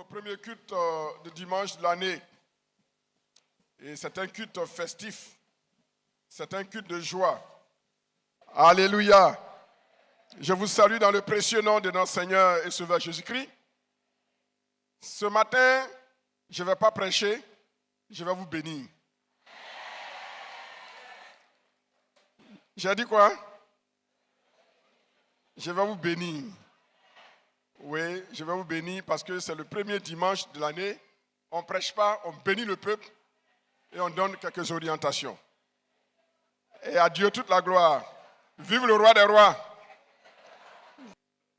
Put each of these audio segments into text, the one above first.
au premier culte de dimanche de l'année. Et c'est un culte festif. C'est un culte de joie. Alléluia. Je vous salue dans le précieux nom de notre Seigneur et Sauveur Jésus-Christ. Ce matin, je ne vais pas prêcher, je vais vous bénir. J'ai dit quoi? Je vais vous bénir. Oui, je vais vous bénir parce que c'est le premier dimanche de l'année. On ne prêche pas, on bénit le peuple et on donne quelques orientations. Et à Dieu toute la gloire. Vive le roi des rois.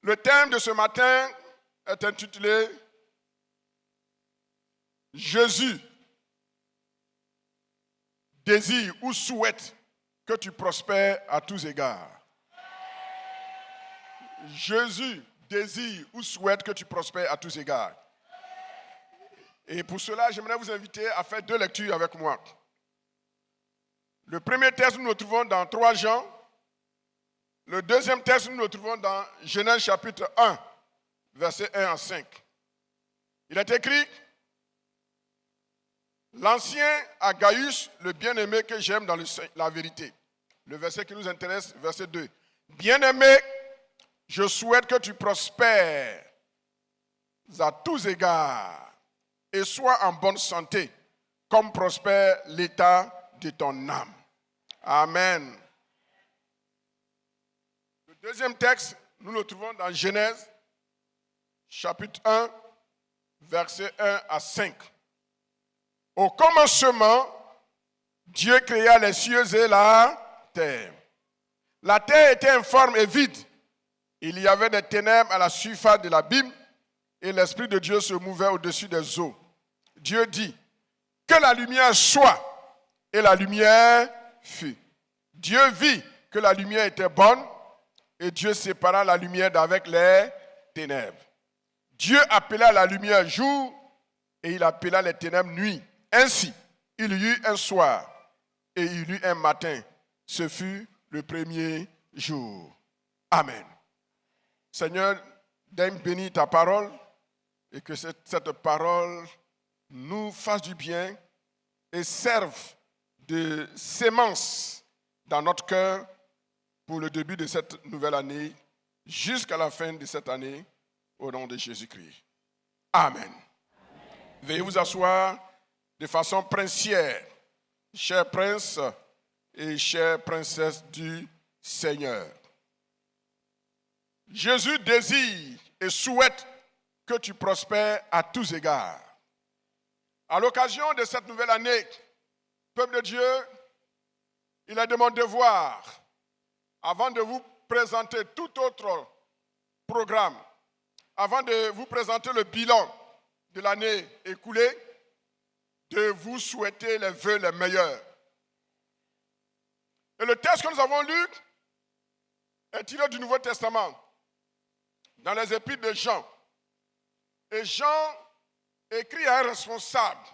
Le thème de ce matin est intitulé Jésus désire ou souhaite que tu prospères à tous égards. Jésus désire ou souhaite que tu prospères à tous égards. Et pour cela, j'aimerais vous inviter à faire deux lectures avec moi. Le premier texte, nous le trouvons dans 3 Jean. Le deuxième texte, nous le trouvons dans Genèse chapitre 1, versets 1 à 5. Il est écrit, l'ancien à Gaius, le bien-aimé que j'aime dans la vérité. Le verset qui nous intéresse, verset 2. Bien-aimé, je souhaite que tu prospères à tous égards et sois en bonne santé, comme prospère l'état de ton âme. Amen. Le deuxième texte, nous le trouvons dans Genèse, chapitre 1, versets 1 à 5. Au commencement, Dieu créa les cieux et la terre. La terre était informe et vide. Il y avait des ténèbres à la surface de l'abîme et l'Esprit de Dieu se mouvait au-dessus des eaux. Dieu dit, que la lumière soit, et la lumière fut. Dieu vit que la lumière était bonne, et Dieu sépara la lumière d'avec les ténèbres. Dieu appela la lumière jour, et il appela les ténèbres nuit. Ainsi, il y eut un soir, et il y eut un matin. Ce fut le premier jour. Amen. Seigneur, daigne bénir ta parole, et que cette parole nous fasse du bien et serve de sémence dans notre cœur pour le début de cette nouvelle année, jusqu'à la fin de cette année, au nom de Jésus-Christ. Amen. Veuillez vous asseoir de façon princière, chers princes et chères princesses du Seigneur. Jésus désire et souhaite que tu prospères à tous égards. À l'occasion de cette nouvelle année, peuple de Dieu, il est de mon devoir, avant de vous présenter tout autre programme, avant de vous présenter le bilan de l'année écoulée, de vous souhaiter les vœux les meilleurs. Et le texte que nous avons lu est tiré du Nouveau Testament, dans les épîtres de Jean. Et Jean écrit à un responsable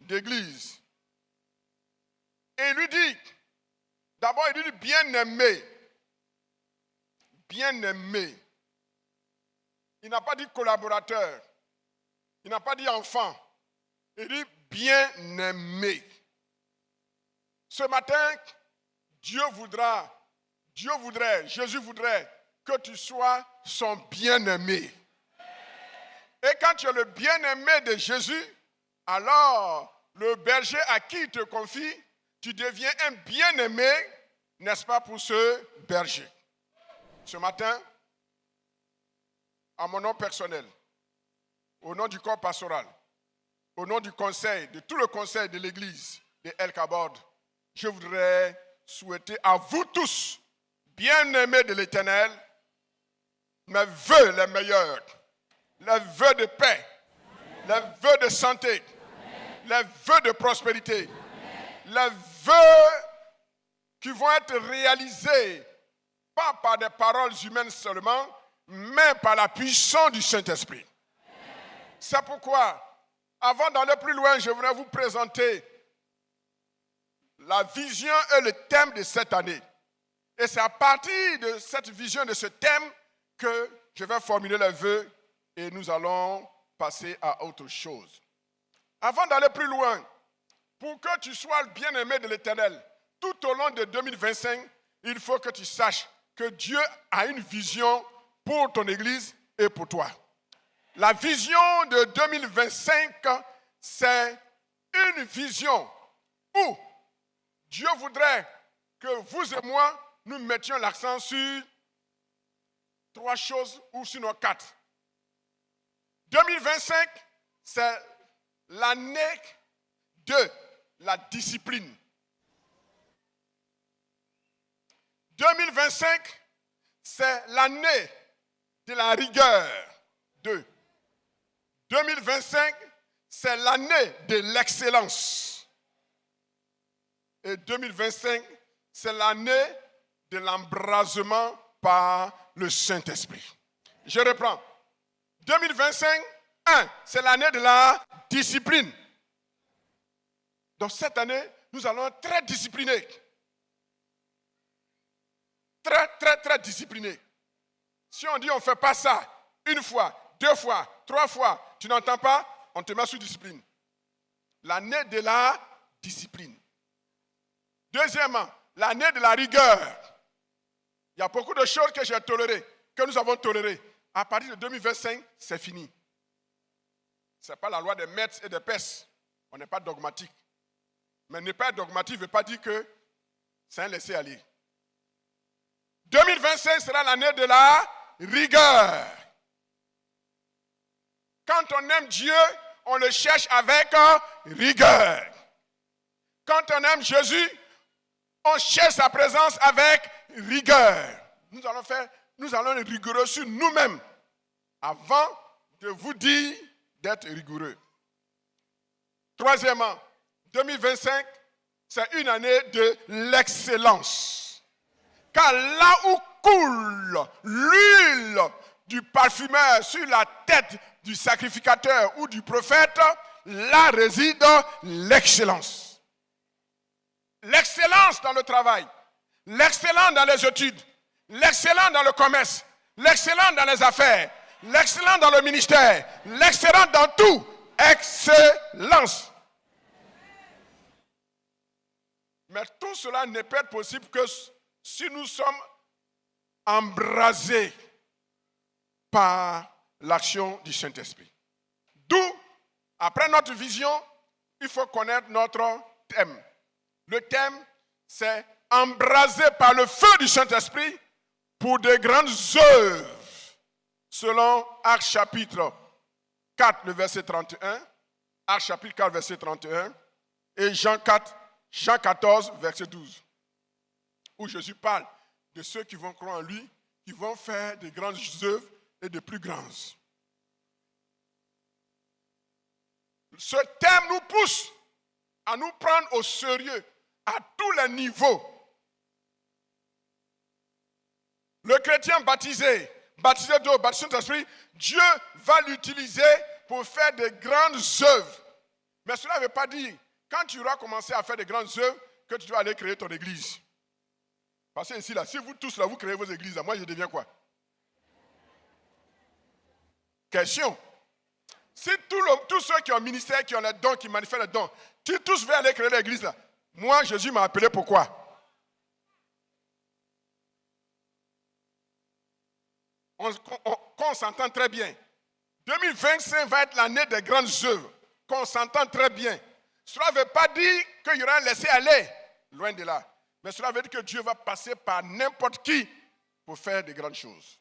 d'église. Et il lui dit, d'abord il dit bien-aimé. Bien-aimé. Il n'a pas dit collaborateur. Il n'a pas dit enfant. Il dit bien-aimé. Ce matin, Jésus voudrait que tu sois son bien-aimé. Et quand tu es le bien-aimé de Jésus, alors le berger à qui il te confie, tu deviens un bien-aimé, n'est-ce pas, pour ce berger. Ce matin, à mon nom personnel, au nom du corps pastoral, au nom du conseil, de tout le conseil de l'église de El Kabod, je voudrais souhaiter à vous tous, bien-aimés de l'Éternel, mes vœux les meilleurs, les vœux de paix, les vœux de santé, les vœux de prospérité, les vœux qui vont être réalisés, pas par des paroles humaines seulement, mais par la puissance du Saint-Esprit. C'est pourquoi, avant d'aller plus loin, je voudrais vous présenter la vision et le thème de cette année. Et c'est à partir de cette vision, de ce thème, que je vais formuler les vœux et nous allons passer à autre chose. Avant d'aller plus loin, pour que tu sois le bien-aimé de l'Éternel, tout au long de 2025, il faut que tu saches que Dieu a une vision pour ton Église et pour toi. La vision de 2025, c'est une vision où Dieu voudrait que vous et moi, nous mettions l'accent sur 3 choses ou sinon 4. 2025, c'est l'année de la discipline. 2025, c'est l'année de la rigueur. 2. 2025, c'est l'année de l'excellence. Et 2025, c'est l'année de l'embrasement par le Saint-Esprit. Je reprends. 2025, 1, c'est l'année de la discipline. Donc cette année, nous allons être très disciplinés. Très disciplinés. Si on dit on ne fait pas ça, 1 fois, 2 fois, 3 fois, tu n'entends pas, on te met sous discipline. L'année de la discipline. Deuxièmement, l'année de la rigueur. Il y a beaucoup de choses que j'ai tolérées, que nous avons tolérées. À partir de 2025, c'est fini. Ce n'est pas la loi des maîtres et des pères. On n'est pas dogmatique. Mais ne pas être dogmatique ne veut pas dire que c'est un laisser-aller. 2025 sera l'année de la rigueur. Quand on aime Dieu, on le cherche avec rigueur. Quand on aime Jésus, on cherche sa présence avec rigueur. Nous allons être rigoureux sur nous-mêmes avant de vous dire d'être rigoureux. Troisièmement, 2025, c'est une année de l'excellence. Car là où coule l'huile du parfumeur sur la tête du sacrificateur ou du prophète, là réside l'excellence. L'excellence dans le travail, l'excellence dans les études, l'excellence dans le commerce, l'excellence dans les affaires, l'excellence dans le ministère, l'excellence dans tout. Excellence. Mais tout cela ne peut être possible que si nous sommes embrasés par l'action du Saint-Esprit. D'où, après notre vision, il faut connaître notre thème. Le thème, c'est embrasé par le feu du Saint-Esprit pour de grandes œuvres, selon Actes chapitre 4, le verset 31, Actes chapitre 4, verset 31, et Jean 14, verset 12, où Jésus parle de ceux qui vont croire en lui, qui vont faire de grandes œuvres et de plus grandes. Ce thème nous pousse à nous prendre au sérieux à tous les niveaux. Le chrétien baptisé d'eau, baptisé de l'Esprit, Dieu va l'utiliser pour faire de grandes œuvres. Mais cela ne veut pas dire, quand tu auras commencé à faire de grandes œuvres, que tu dois aller créer ton église. Parce que ici, là, si vous tous, là, vous créez vos églises, là, moi, je deviens quoi? Question. Si tous ceux qui ont ministère, qui ont les dons, qui manifestent les dons, si tous veulent aller créer l'église, là, moi, Jésus m'a appelé pourquoi? Qu'on s'entend très bien. 2025 va être l'année des grandes œuvres. Qu'on s'entend très bien. Cela ne veut pas dire qu'il y aura un laisser-aller. Loin de là. Mais cela veut dire que Dieu va passer par n'importe qui pour faire de grandes choses.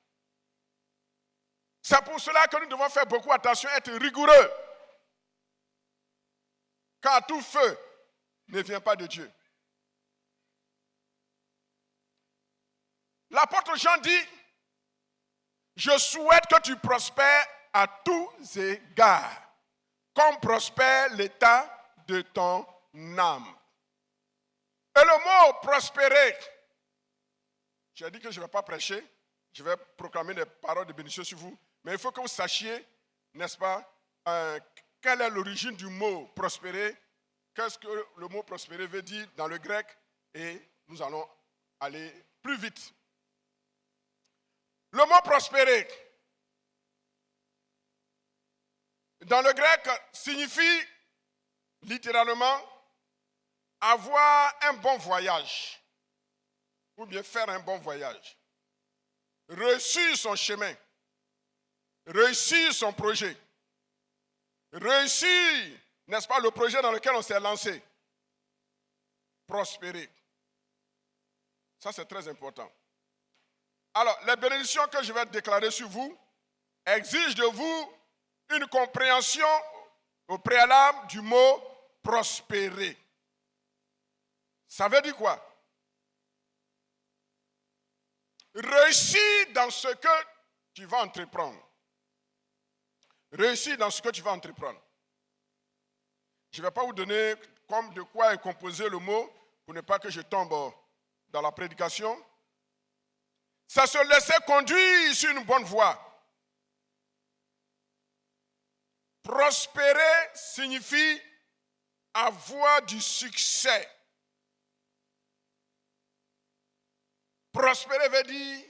C'est pour cela que nous devons faire beaucoup attention, être rigoureux. Car tout feu ne vient pas de Dieu. L'apôtre Jean dit, je souhaite que tu prospères à tous égards, comme prospère l'état de ton âme. Et le mot prospérer, j'ai dit que je ne vais pas prêcher, je vais proclamer des paroles de bénédiction sur vous, mais il faut que vous sachiez, n'est-ce pas, quelle est l'origine du mot prospérer, qu'est-ce que le mot prospérer veut dire dans le grec, et nous allons aller plus vite. Le mot prospérer dans le grec, signifie littéralement avoir un bon voyage ou bien faire un bon voyage, réussir son chemin, réussir son projet, réussir, n'est-ce pas, le projet dans lequel on s'est lancé, prospérer. Ça, c'est très important. Alors, les bénédictions que je vais déclarer sur vous exigent de vous une compréhension au préalable du mot prospérer. Ça veut dire quoi? Réussir dans ce que tu vas entreprendre. Réussir dans ce que tu vas entreprendre. Je ne vais pas vous donner comme de quoi est composé le mot pour ne pas que je tombe dans la prédication. Ça se laisser conduire sur une bonne voie. Prospérer signifie avoir du succès. Prospérer veut dire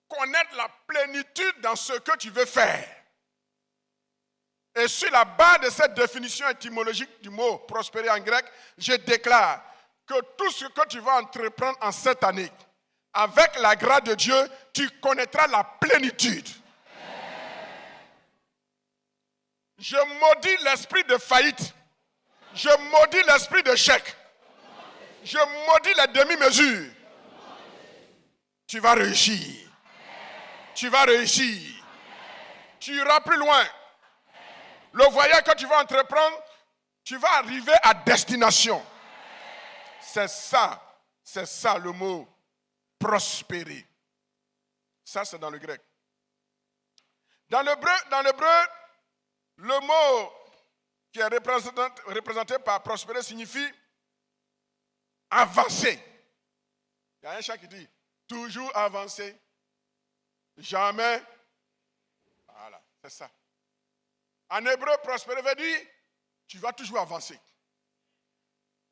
connaître la plénitude dans ce que tu veux faire. Et sur la base de cette définition étymologique du mot prospérer en grec, je déclare que tout ce que tu vas entreprendre en cette année, avec la grâce de Dieu, tu connaîtras la plénitude. Je maudis l'esprit de faillite. Je maudis l'esprit de chèque. Je maudis les demi-mesures. Tu vas réussir. Tu vas réussir. Tu iras plus loin. Le voyage que tu vas entreprendre, tu vas arriver à destination. C'est ça le mot prospérer. Ça, c'est dans le grec. Dans l'hébreu, le mot qui est représenté par prospérer signifie avancer. Il y a un chant qui dit toujours avancer, jamais. Voilà, c'est ça. En hébreu, prospérer veut dire tu vas toujours avancer.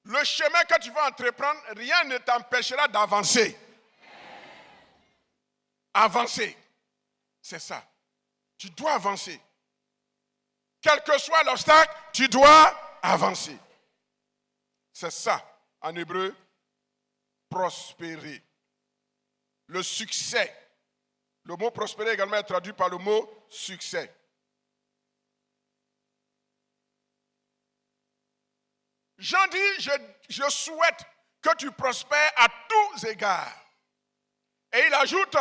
Le chemin que tu vas entreprendre, rien ne t'empêchera d'avancer. Avancer, c'est ça. Tu dois avancer. Quel que soit l'obstacle, tu dois avancer. C'est ça, en hébreu, prospérer. Le succès. Le mot prospérer également est traduit par le mot succès. Jean dit, je souhaite que tu prospères à tous égards. Et il ajoute,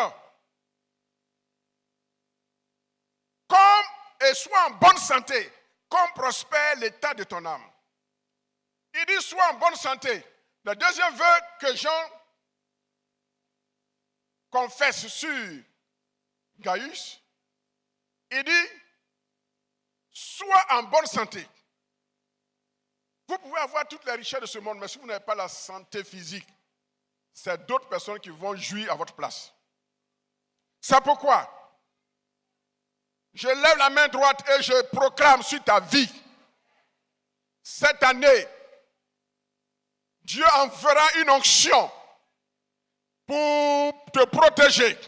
comme et sois en bonne santé, comme prospère l'état de ton âme. Il dit, sois en bonne santé. Le deuxième vœu que Jean confesse sur Gaius, il dit, sois en bonne santé. Vous pouvez avoir toutes les richesses de ce monde, mais si vous n'avez pas la santé physique, c'est d'autres personnes qui vont jouir à votre place. C'est pourquoi je lève la main droite et je proclame sur ta vie, cette année, Dieu enverra une onction pour te protéger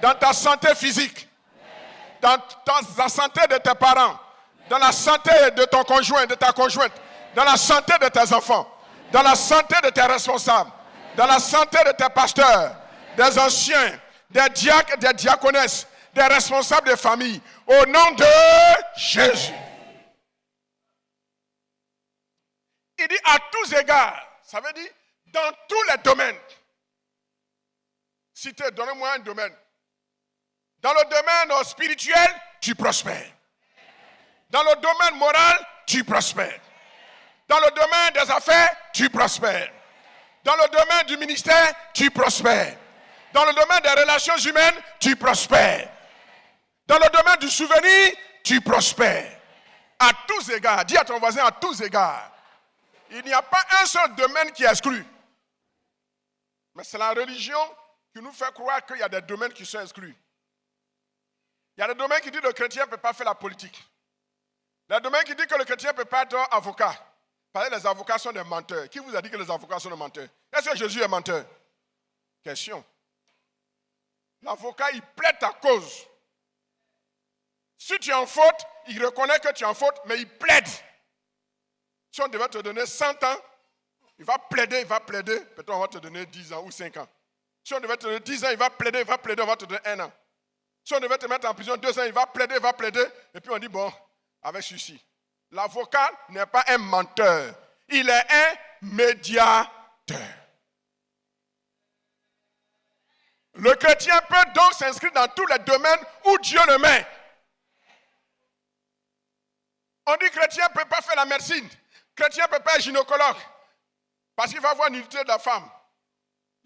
dans ta santé physique, dans la santé de tes parents, dans la santé de ton conjoint, de ta conjointe, dans la santé de tes enfants, dans la santé de tes responsables, dans la santé de tes pasteurs, des anciens, des diacres, des diaconesses, des responsables de famille, au nom de Jésus. Il dit à tous égards, ça veut dire dans tous les domaines. Citez, donnez-moi un domaine. Dans le domaine spirituel, tu prospères. Dans le domaine moral, tu prospères. Dans le domaine des affaires, tu prospères. Dans le domaine du ministère, tu prospères. Dans le domaine des relations humaines, tu prospères. Dans le domaine du souvenir, tu prospères. À tous égards, dis à ton voisin à tous égards. Il n'y a pas un seul domaine qui est exclu. Mais c'est la religion qui nous fait croire qu'il y a des domaines qui sont exclus. Il y a des domaines qui disent que le chrétien ne peut pas faire la politique. Il y a des domaines qui disent que le chrétien ne peut pas être avocat. Parce que les avocats sont des menteurs. Qui vous a dit que les avocats sont des menteurs? Est-ce que Jésus est menteur? Question. L'avocat, il plaide ta cause. Si tu es en faute, il reconnaît que tu es en faute, mais il plaide. Si on devait te donner 100 ans, il va plaider. Peut-être on va te donner 10 ans ou 5 ans. Si on devait te donner 10 ans, il va plaider, on va te donner 1 an. Si on devait te mettre en prison 2 ans, il va plaider. Et puis on dit, bon, avec celui-ci. L'avocat n'est pas un menteur. Il est un médiateur. Le chrétien peut donc s'inscrire dans tous les domaines où Dieu le met. On dit chrétien ne peut pas faire la médecine. Chrétien ne peut pas être gynécologue. Parce qu'il va avoir l'unité de la femme.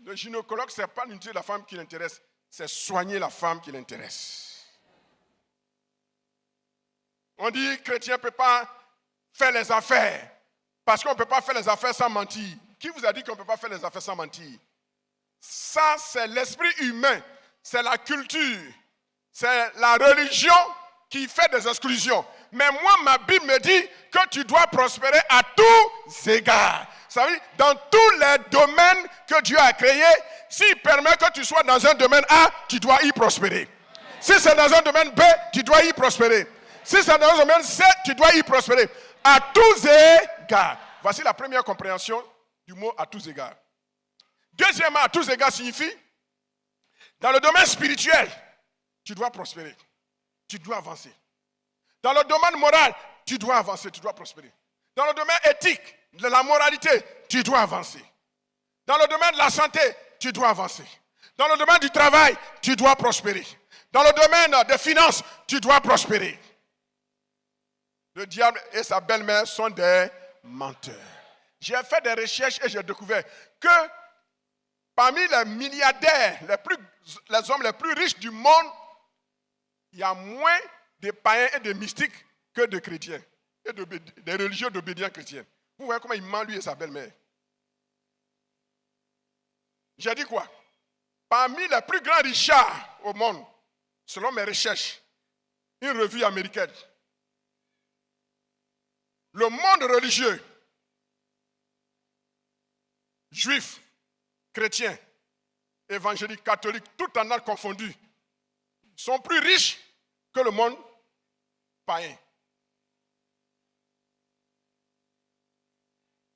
Le gynécologue, ce n'est pas l'unité de la femme qui l'intéresse. C'est soigner la femme qui l'intéresse. On dit chrétien ne peut pas faire les affaires. Parce qu'on ne peut pas faire les affaires sans mentir. Qui vous a dit qu'on ne peut pas faire les affaires sans mentir? Ça, c'est l'esprit humain, c'est la culture, c'est la religion qui fait des exclusions. Mais moi, ma Bible me dit que tu dois prospérer à tous égards. Ça veut dire, dans tous les domaines que Dieu a créés, s'il permet que tu sois dans un domaine A, tu dois y prospérer. Si c'est dans un domaine B, tu dois y prospérer. Si c'est dans un domaine C, tu dois y prospérer. À tous égards. Voici la première compréhension du mot à tous égards. Deuxièmement, à tous égards signifie, dans le domaine spirituel, tu dois prospérer, tu dois avancer. Dans le domaine moral, tu dois avancer, tu dois prospérer. Dans le domaine éthique, de la moralité, tu dois avancer. Dans le domaine de la santé, tu dois avancer. Dans le domaine du travail, tu dois prospérer. Dans le domaine des finances, tu dois prospérer. Le diable et sa belle-mère sont des menteurs. J'ai fait des recherches et j'ai découvert que parmi les milliardaires, les hommes les plus riches du monde, il y a moins de païens et de mystiques que de chrétiens et des religieux d'obédients chrétiens. Vous voyez comment il ment lui et sa belle-mère. J'ai dit quoi? Parmi les plus grands richards au monde, selon mes recherches, une revue américaine, le monde religieux, juif, chrétiens, évangéliques, catholiques, tout en âge confondu, sont plus riches que le monde païen.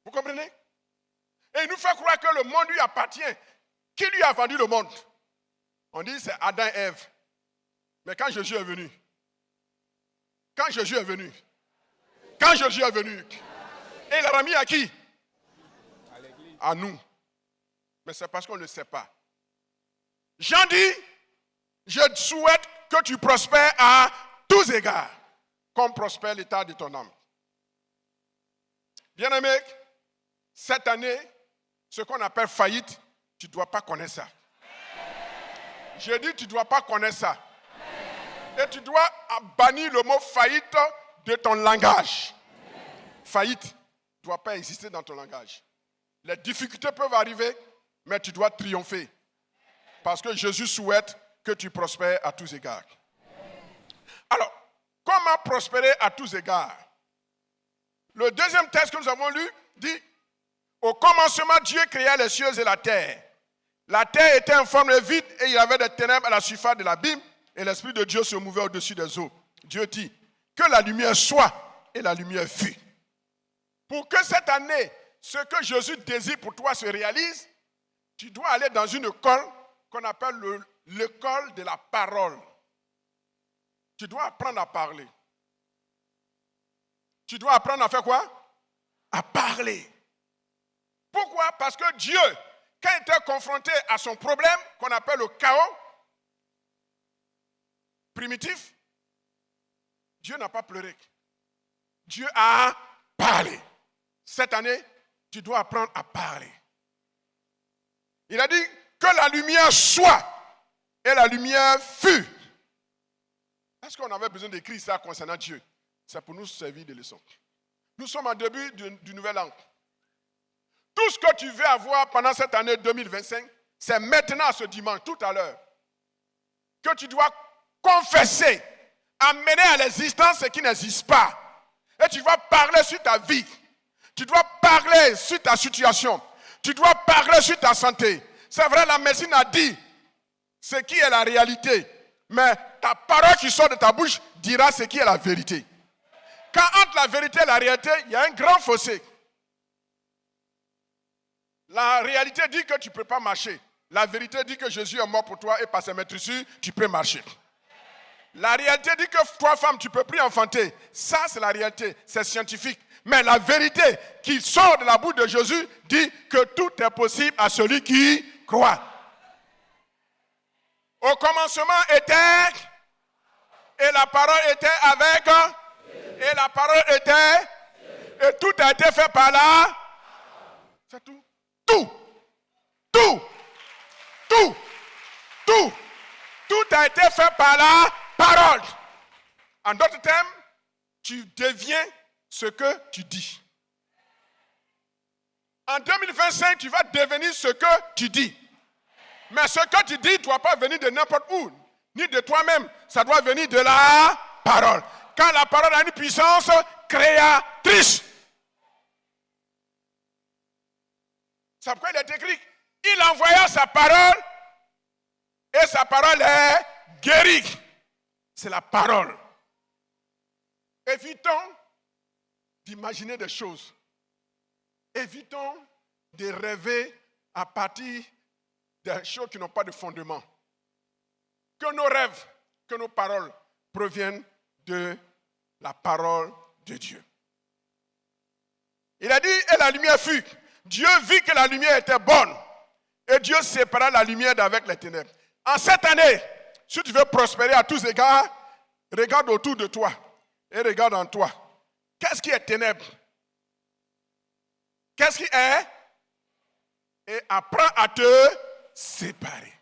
Vous comprenez? Et il nous fait croire que le monde lui appartient. Qui lui a vendu le monde? On dit c'est Adam et Ève. Mais quand Jésus est venu, et il a remis à qui? À nous. Mais c'est parce qu'on ne le sait pas. Jean dit, je souhaite que tu prospères à tous égards, comme prospère l'état de ton âme. Bien-aimé, cette année, ce qu'on appelle faillite, tu ne dois pas connaître ça. J'ai dit, tu ne dois pas connaître ça. Et tu dois bannir le mot faillite de ton langage. Faillite ne doit pas exister dans ton langage. Les difficultés peuvent arriver, mais tu dois triompher. Parce que Jésus souhaite que tu prospères à tous égards. Alors, comment prospérer à tous égards? Le deuxième texte que nous avons lu dit, au commencement, Dieu créa les cieux et la terre. La terre était en forme vide et il y avait des ténèbres à la surface de l'abîme et l'Esprit de Dieu se mouvait au-dessus des eaux. Dieu dit, que la lumière soit et la lumière fut. Pour que cette année, ce que Jésus désire pour toi se réalise, tu dois aller dans une école qu'on appelle l'école de la parole. Tu dois apprendre à parler. Tu dois apprendre à faire quoi? À parler. Pourquoi? Parce que Dieu, quand il était confronté à son problème, qu'on appelle le chaos primitif, Dieu n'a pas pleuré. Dieu a parlé. Cette année, tu dois apprendre à parler. Il a dit que la lumière soit et la lumière fut. Est-ce qu'on avait besoin d'écrire ça concernant Dieu? C'est pour nous servir de leçon. Nous sommes en début du nouvel an. Tout ce que tu veux avoir pendant cette année 2025, c'est maintenant, ce dimanche, tout à l'heure, que tu dois confesser, amener à l'existence ce qui n'existe pas. Et tu dois parler sur ta vie. Tu dois parler sur ta situation. Tu dois parler sur ta santé. C'est vrai, la médecine a dit ce qui est la réalité. Mais ta parole qui sort de ta bouche dira ce qui est la vérité. Quand entre la vérité et la réalité, il y a un grand fossé. La réalité dit que tu ne peux pas marcher. La vérité dit que Jésus est mort pour toi et par sa maîtrise, tu peux marcher. La réalité dit que toi, femme, tu ne peux plus enfanter. Ça, c'est la réalité. C'est scientifique. Mais la vérité qui sort de la bouche de Jésus dit que tout est possible à celui qui croit. Au commencement était, et la parole était avec, et la parole était, et tout a été fait par là. C'est tout. Tout a été fait par la parole. En d'autres termes, tu deviens ce que tu dis. En 2025, tu vas devenir ce que tu dis. Mais ce que tu dis ne doit pas venir de n'importe où, ni de toi-même. Ça doit venir de la parole. Quand la parole a une puissance créatrice. C'est pourquoi il est écrit, il envoya sa parole et sa parole est guérie. C'est la parole. Évitons d'imaginer des choses. Évitons de rêver à partir des choses qui n'ont pas de fondement. Que nos rêves, que nos paroles proviennent de la parole de Dieu. Il a dit, et la lumière fut. Dieu vit que la lumière était bonne. Et Dieu sépara la lumière d'avec les ténèbres. En cette année, si tu veux prospérer à tous égards, regarde autour de toi et regarde en toi. Qu'est-ce qui est ténèbres? Qu'est-ce qui est? Et apprends à te séparer.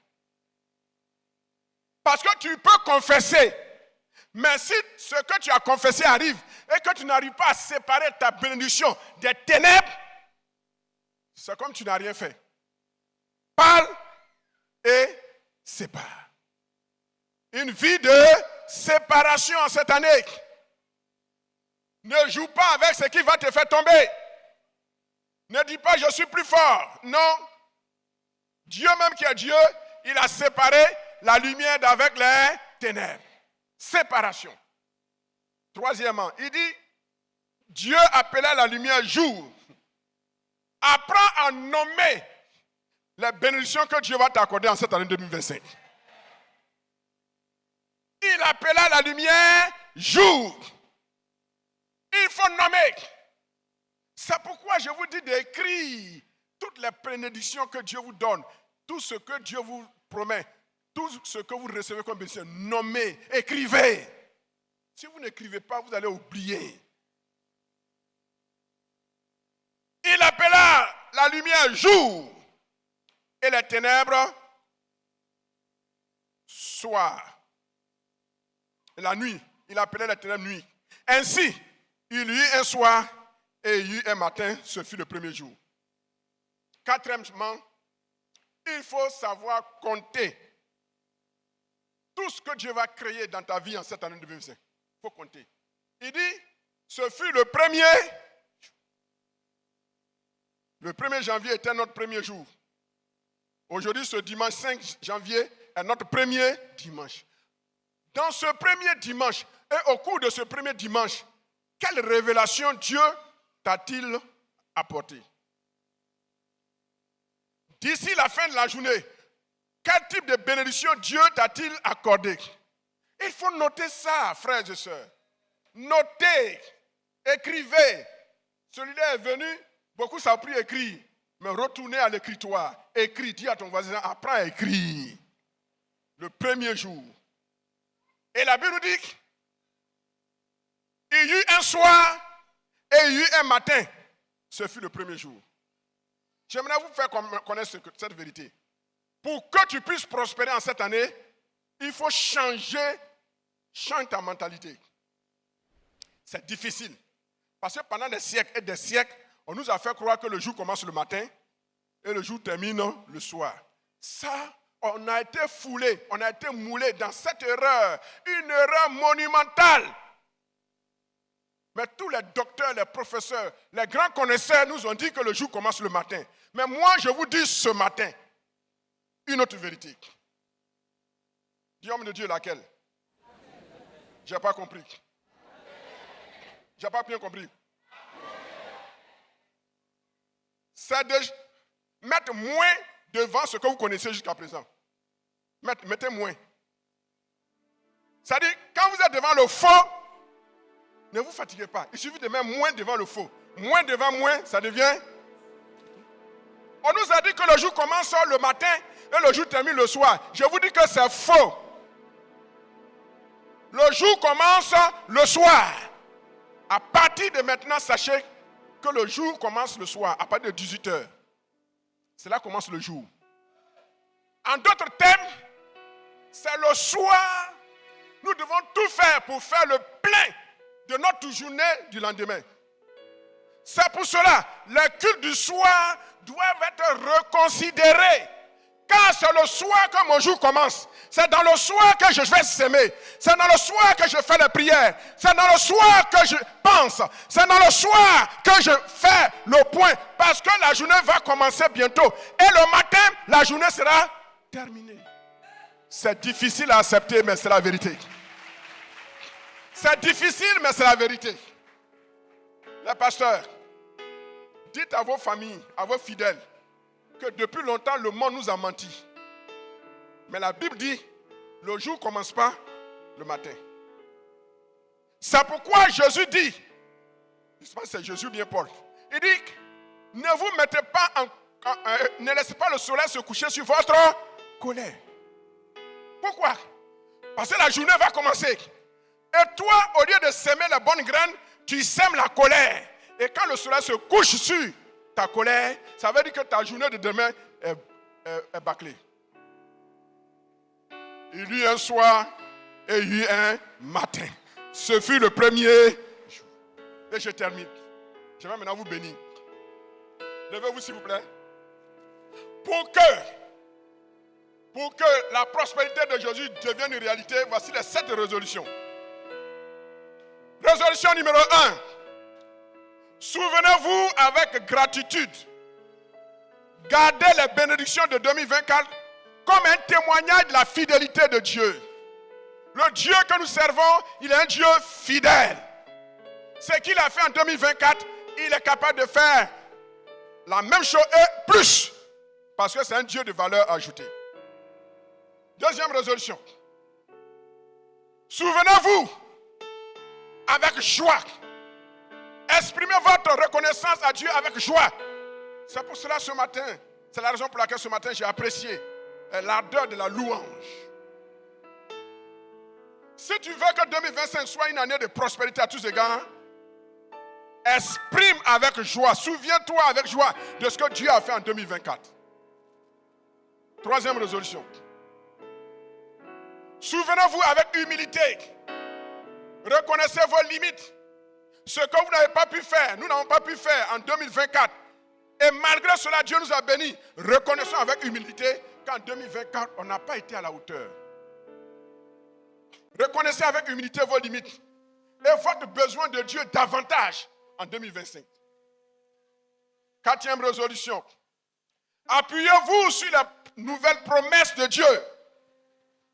Parce que tu peux confesser. Mais si ce que tu as confessé arrive et que tu n'arrives pas à séparer ta bénédiction des ténèbres, c'est comme tu n'as rien fait. Parle et sépare. Une vie de séparation en cette année. Ne joue pas avec ce qui va te faire tomber. Ne dis pas je suis plus fort. Non. Dieu même qui est Dieu, il a séparé la lumière d'avec les ténèbres. Séparation. Troisièmement, il dit, Dieu appela la lumière jour. Apprends à nommer les bénédictions que Dieu va t'accorder en cette année 2025. Il appela la lumière jour. Il faut nommer. C'est pourquoi je vous dis d'écrire toutes les bénédictions que Dieu vous donne, tout ce que Dieu vous promet, tout ce que vous recevez comme bénédiction. Nommez, écrivez. Si vous n'écrivez pas, vous allez oublier. Il appela la lumière jour et les ténèbres soir. La nuit, il appelait les ténèbres nuit. Ainsi, il y eut un soir et il y eut un matin, ce fut le premier jour. Quatrièmement, il faut savoir compter. Tout ce que Dieu va créer dans ta vie en cette année 2025, il faut compter. Il dit, ce fut le premier. Le 1er janvier était notre premier jour. Aujourd'hui, ce dimanche 5 janvier est notre premier dimanche. Dans ce premier dimanche, et au cours de ce premier dimanche, quelle révélation Dieu t'a-t-il apporté? D'ici la fin de la journée, quel type de bénédiction Dieu t'a-t-il accordé? Il faut noter ça, frères et sœurs. Notez, écrivez. Celui-là est venu, beaucoup ça a pris écrit. Mais retournez à l'écritoire. Écris, dis à ton voisin, apprends à écrire. Le premier jour. Et la Bible nous dit, il y eut un soir et il y eut un matin. Ce fut le premier jour. J'aimerais vous faire connaître cette vérité. Pour que tu puisses prospérer en cette année, il faut changer ta mentalité. C'est difficile. Parce que pendant des siècles et des siècles, on nous a fait croire que le jour commence le matin et le jour termine le soir. Ça, on a été foulé, on a été moulé dans cette erreur, une erreur monumentale. Mais tous les docteurs, les professeurs, les grands connaisseurs nous ont dit que le jour commence le matin. Mais moi, je vous dis ce matin, une autre vérité. Dis homme de Dieu, laquelle? Je n'ai pas compris. Je n'ai pas bien compris. C'est de mettre moins devant ce que vous connaissez jusqu'à présent. Mettez moins. C'est-à-dire, quand vous êtes devant le faux, ne vous fatiguez pas. Il suffit de mettre moins devant le faux. Moins devant moins, ça devient... On nous a dit que le jour commence le matin et le jour termine le soir. Je vous dis que c'est faux. Le jour commence le soir. À partir de maintenant, sachez que le jour commence le soir, à partir de 18h. C'est là que commence le jour. En d'autres termes, c'est le soir. Nous devons tout faire pour faire le plein de notre journée du lendemain. C'est pour cela, les cultes du soir doivent être reconsidérés. Car c'est le soir que mon jour commence. C'est dans le soir que je vais s'aimer. C'est dans le soir que je fais les prières. C'est dans le soir que je pense. C'est dans le soir que je fais le point. Parce que la journée va commencer bientôt. Et le matin, la journée sera terminée. C'est difficile à accepter, mais c'est la vérité. C'est difficile, mais c'est la vérité. Les pasteurs, dites à vos familles, à vos fidèles, que depuis longtemps, le monde nous a menti. Mais la Bible dit, le jour ne commence pas le matin. C'est pourquoi Jésus dit, je sais pas si c'est Jésus ou bien Paul, il dit, ne vous mettez pas ne laissez pas le soleil se coucher sur votre colère. Pourquoi? Parce que la journée va commencer. Et toi, au lieu de s'aimer la bonne graine, tu sèmes la colère. Et quand le soleil se couche sur ta colère, ça veut dire que ta journée de demain est bâclée. Il y eut un soir et il y eut un matin. Ce fut le premier jour. Et je termine. Je vais maintenant vous bénir. Levez-vous s'il vous plaît. Pour que la prospérité de Jésus devienne une réalité, voici les 7 résolutions. Résolution numéro 1. Souvenez-vous avec gratitude. Gardez les bénédictions de 2024 comme un témoignage de la fidélité de Dieu. Le Dieu que nous servons, il est un Dieu fidèle. Ce qu'il a fait en 2024, il est capable de faire la même chose et plus. Parce que c'est un Dieu de valeur ajoutée. Deuxième résolution. Souvenez-vous avec joie. Exprimez votre reconnaissance à Dieu avec joie. C'est pour cela ce matin, c'est la raison pour laquelle ce matin j'ai apprécié l'ardeur de la louange. Si tu veux que 2025 soit une année de prospérité à tous égards, exprime avec joie, souviens-toi avec joie de ce que Dieu a fait en 2024. Troisième résolution. Souvenez-vous avec humilité. Reconnaissez vos limites. Ce que vous n'avez pas pu faire, nous n'avons pas pu faire en 2024. Et malgré cela, Dieu nous a bénis. Reconnaissons avec humilité qu'en 2024, on n'a pas été à la hauteur. Reconnaissez avec humilité vos limites et votre besoin de Dieu davantage en 2025. Quatrième résolution. Appuyez-vous sur la nouvelle promesse de Dieu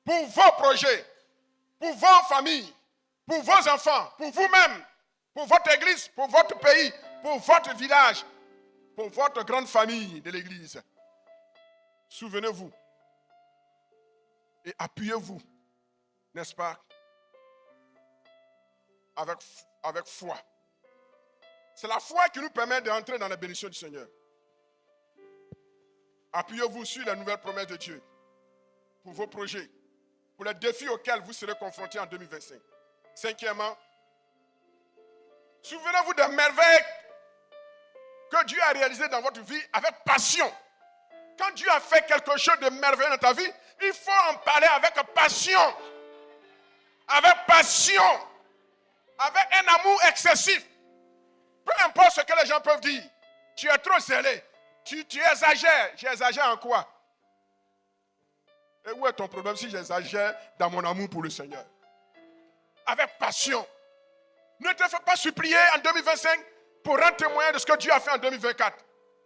pour vos projets, pour vos familles, pour vos enfants, pour vous-même, pour votre église, pour votre pays, pour votre village, pour votre grande famille de l'église. Souvenez-vous et appuyez-vous, n'est-ce pas, avec foi. C'est la foi qui nous permet d'entrer dans la bénédiction du Seigneur. Appuyez-vous sur la nouvelle promesse de Dieu pour vos projets, pour les défis auxquels vous serez confrontés en 2025. Cinquièmement, souvenez-vous des merveilles que Dieu a réalisées dans votre vie avec passion. Quand Dieu a fait quelque chose de merveilleux dans ta vie, il faut en parler avec passion. Avec passion. Avec un amour excessif. Peu importe ce que les gens peuvent dire. Tu es trop zélé. Tu exagères. J'exagère en quoi? Et où est ton problème si j'exagère dans mon amour pour le Seigneur? Avec passion. Ne te fais pas supplier en 2025 pour rendre témoin de ce que Dieu a fait en 2024.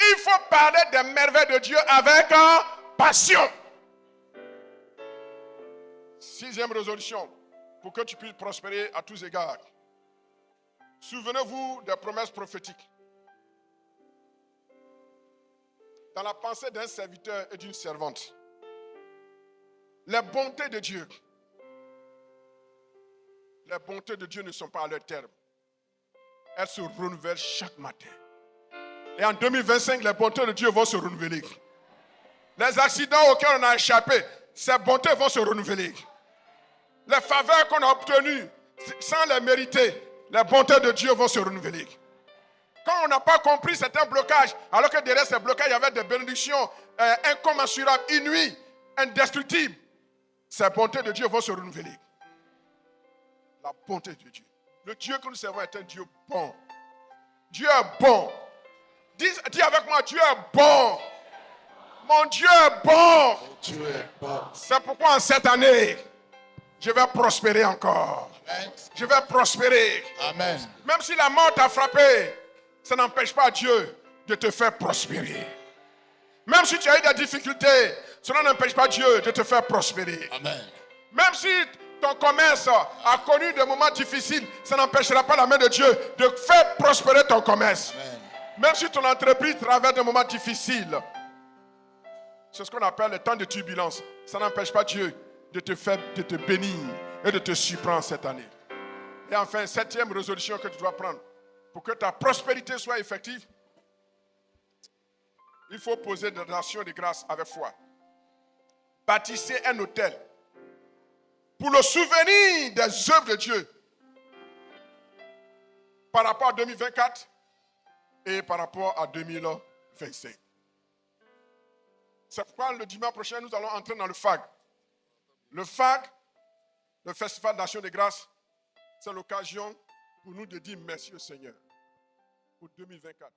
Il faut parler des merveilles de Dieu avec passion. Sixième résolution, pour que tu puisses prospérer à tous égards. Souvenez-vous des promesses prophétiques. Dans la pensée d'un serviteur et d'une servante, les bontés de Dieu ne sont pas à leur terme. Elles se renouvellent chaque matin. Et en 2025, les bontés de Dieu vont se renouveler. Les accidents auxquels on a échappé, ces bontés vont se renouveler. Les faveurs qu'on a obtenues sans les mériter, les bontés de Dieu vont se renouveler. Quand on n'a pas compris certains blocages, alors que derrière ces blocages, il y avait des bénédictions incommensurables, inouïes, indestructibles, ces bontés de Dieu vont se renouveler. La bonté de Dieu. Le Dieu que nous servons est un Dieu bon. Dieu est bon. Dis avec moi, Dieu est bon. Mon Dieu est bon. Dieu est bon. C'est pourquoi en cette année, je vais prospérer encore. Amen. Je vais prospérer. Amen. Même si la mort t'a frappé, ça n'empêche pas Dieu de te faire prospérer. Même si tu as eu des difficultés, cela n'empêche pas Dieu de te faire prospérer. Amen. Même si ton commerce a connu des moments difficiles, ça n'empêchera pas la main de Dieu de faire prospérer ton commerce. Amen. Même si ton entreprise traverse des moments difficiles, c'est ce qu'on appelle le temps de turbulence. Ça n'empêche pas Dieu de te bénir et de te surprendre cette année. Et enfin, septième résolution que tu dois prendre. Pour que ta prospérité soit effective, il faut poser des relations de grâce avec foi. Bâtissez un autel pour le souvenir des œuvres de Dieu par rapport à 2024 et par rapport à 2025. C'est pourquoi le dimanche prochain, nous allons entrer dans le FAG. Le FAG, le Festival d'Action de Grâce, c'est l'occasion pour nous de dire merci au Seigneur pour 2024.